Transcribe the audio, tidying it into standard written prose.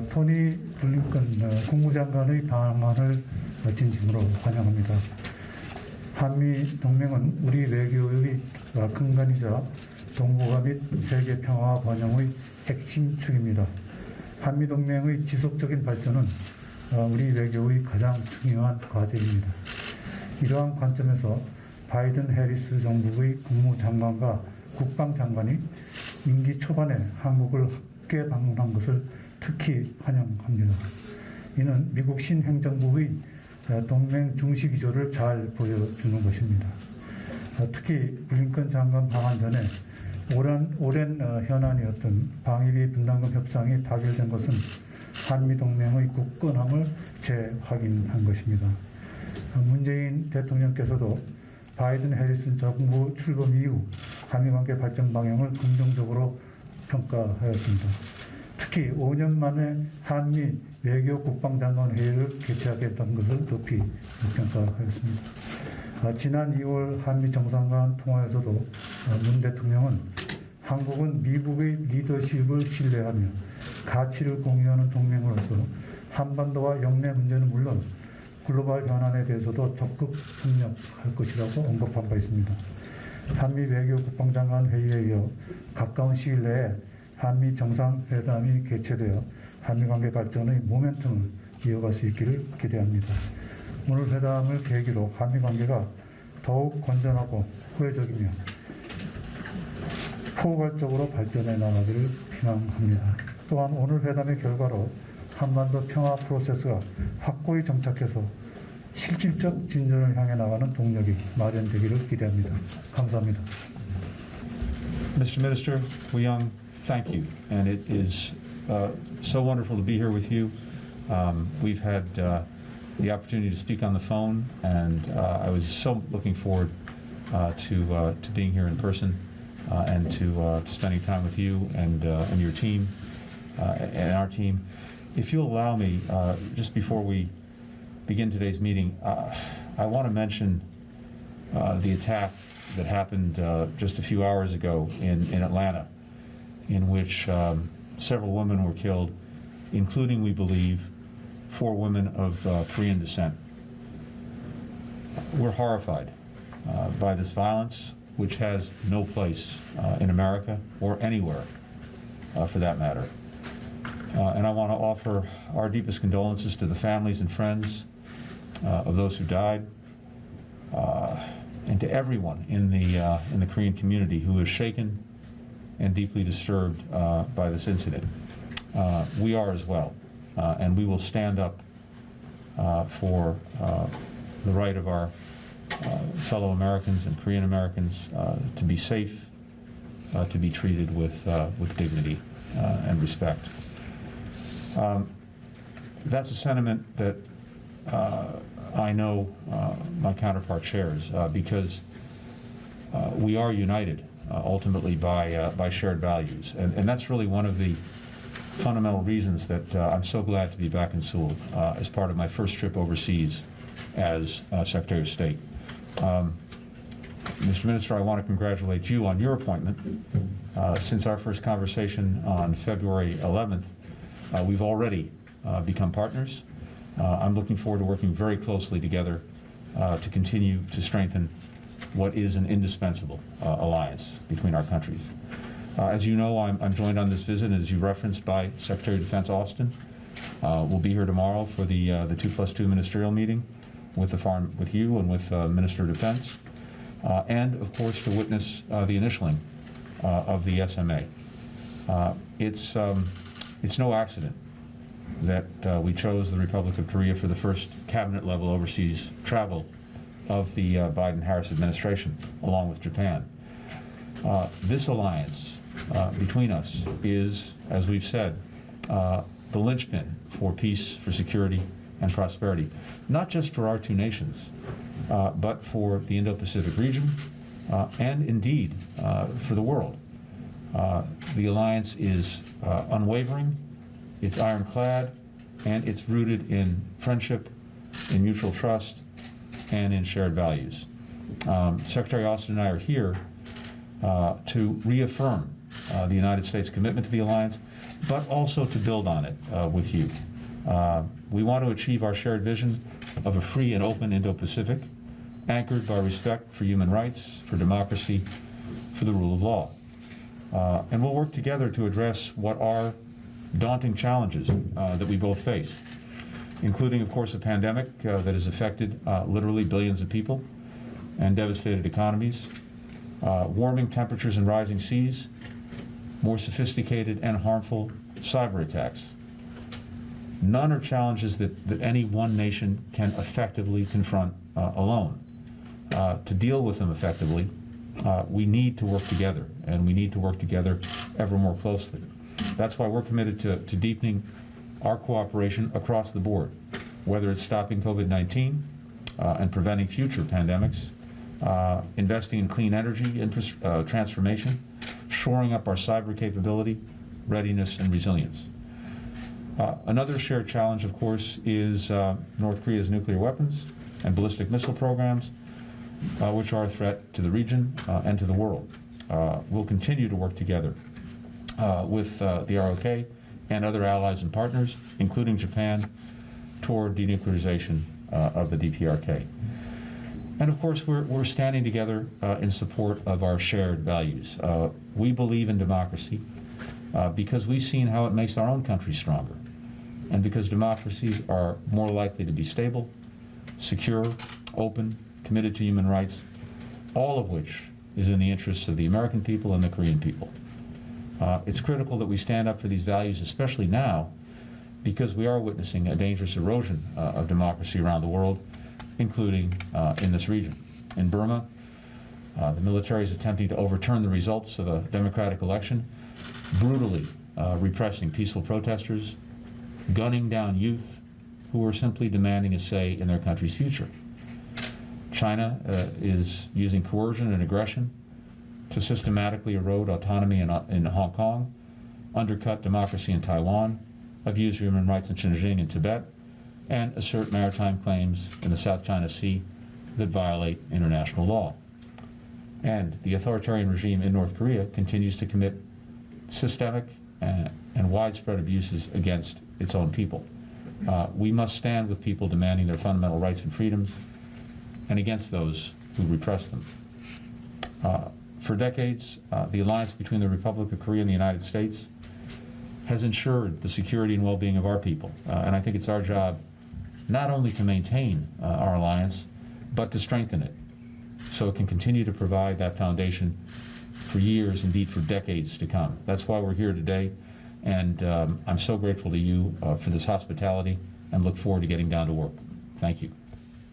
토니 블링컨 국무장관의 방한을 진심으로 환영합니다. 한미 동맹은 우리 외교의 근간이자 동북아 및 세계 평화 번영의 핵심 축입니다. 한미 동맹의 지속적인 발전은 우리 외교의 가장 중요한 과제입니다. 이러한 관점에서 바이든 해리스 정부의 국무장관과 국방장관이 임기 초반에 한국을 함께 방문한 것을 특히 환영합니다. 이는 미국 신행정부의 동맹 중시 기조를 잘 보여주는 것입니다. 특히 블링컨 장관 방한 전에 오랜 현안이었던 방위비 분담금 협상이 타결된 것은 한미 동맹의 굳건함을 재확인한 것입니다. 문재인 대통령께서도 바이든 해리슨 정부 출범 이후 한미 관계 발전 방향을 긍정적으로 평가하였습니다. 특히 5년 만에 한미 외교 국방장관 회의를 개최하게 했던 것을 높이 평가하였습니다. 지난 2월 한미 정상간 통화에서도 문 대통령은 한국은 미국의 리더십을 신뢰하며 가치를 공유하는 동맹으로서 한반도와 영내 문제는 물론 글로벌 현안에 대해서도 적극 협력할 것이라고 언급한 바 있습니다. 한미 외교 국방장관 회의에 이어 가까운 시일 내에 한미 정상회담이 개최되어 한미 관계 발전의 모멘텀을 이어갈 수 있기를 기대합니다. 오늘 회담을 계기로 한미 관계가 더욱 건전하고 호혜적이며 포괄적으로 발전해 나가기를 희망합니다. 또한 오늘 회담의 결과로 한반도 평화프로세스가 확고히 정착해서 실질적 진전을 향해 나가는 동력이 마련되기를 기대합니다. 감사합니다. Mr. Minister, Woo-young, thank you. And it is so wonderful to be here with you. We've had the opportunity to speak on the phone, and I was so looking forward to being here in person and to spending time with you and your team and our team. If you'll allow me, just before we begin today's meeting, I want to mention the attack that happened just a few hours ago in Atlanta, in which several women were killed, including, we believe, 4 women of Korean descent. We're horrified by this violence, which has no place in America or anywhere for that matter. And I want to offer our deepest condolences to the families and friends of those who died, and to everyone in the Korean community who is shaken and deeply disturbed by this incident. We are as well, and we will stand up for the right of our fellow Americans and Korean Americans to be safe, to be treated with dignity and respect. That's a sentiment that I know my counterpart shares because we are united ultimately by shared values, and that's really one of the fundamental reasons that I'm so glad to be back in Seoul as part of my first trip overseas as Secretary of State. Mr. Minister, I want to congratulate you on your appointment. Since our first conversation on February 11th, we've already become partners. I'm looking forward to working very closely together to continue to strengthen what is an indispensable alliance between our countries. As you know, I'm joined on this visit, as you referenced, by Secretary of Defense Austin. We'll be here tomorrow for the 2+2 ministerial meeting with you and with Minister of Defense, and of course to witness the initialing of the SMA. It's no accident that we chose the Republic of Korea for the first cabinet-level overseas travel of the Biden-Harris administration, along with Japan. This alliance between us is, as we've said, the linchpin for peace, for security, and prosperity, not just for our two nations, but for the Indo-Pacific region, and indeed for the world. The alliance is unwavering, it's ironclad, and it's rooted in friendship, in mutual trust, and in shared values. Secretary Austin and I are here to reaffirm the United States' commitment to the alliance but also to build on it with you. We want to achieve our shared vision of a free and open Indo-Pacific, anchored by respect for human rights, for democracy, for the rule of law. And we'll work together to address what are daunting challenges that we both face, including, of course, a pandemic that has affected literally billions of people and devastated economies, warming temperatures and rising seas, more sophisticated and harmful cyber attacks. None are challenges that any one nation can effectively confront alone. To deal with them effectively, we need to work together, and we need to work together ever more closely. That's why we're committed to deepening our cooperation across the board, whether it's stopping COVID-19 and preventing future pandemics, investing in clean energy transformation, shoring up our cyber capability, readiness, and resilience. Another shared challenge, of course, is North Korea's nuclear weapons and ballistic missile programs, which are a threat to the region and to the world. We'll continue to work together with the ROK and other allies and partners, including Japan, toward denuclearization of the DPRK. And of course, we're standing together in support of our shared values. We believe in democracy because we've seen how it makes our own country stronger, and because democracies are more likely to be stable, secure, open, committed to human rights, all of which is in the interests of the American people and the Korean people. It's critical that we stand up for these values, especially now, because we are witnessing a dangerous erosion of democracy around the world, including in this region. In Burma, the military is attempting to overturn the results of a democratic election, brutally repressing peaceful protesters, gunning down youth who are simply demanding a say in their country's future. China is using coercion and aggression to systematically erode autonomy in Hong Kong, undercut democracy in Taiwan, abuse human rights in Xinjiang and Tibet, and assert maritime claims in the South China Sea that violate international law. And the authoritarian regime in North Korea continues to commit systemic and widespread abuses against its own people. We must stand with people demanding their fundamental rights and freedoms, and against those who repress them. For decades, the alliance between the Republic of Korea and the United States has ensured the security and well-being of our people. And I think it's our job not only to maintain our alliance, but to strengthen it so it can continue to provide that foundation for years, indeed for decades to come. That's why we're here today, and I'm so grateful to you for this hospitality and look forward to getting down to work. Thank you.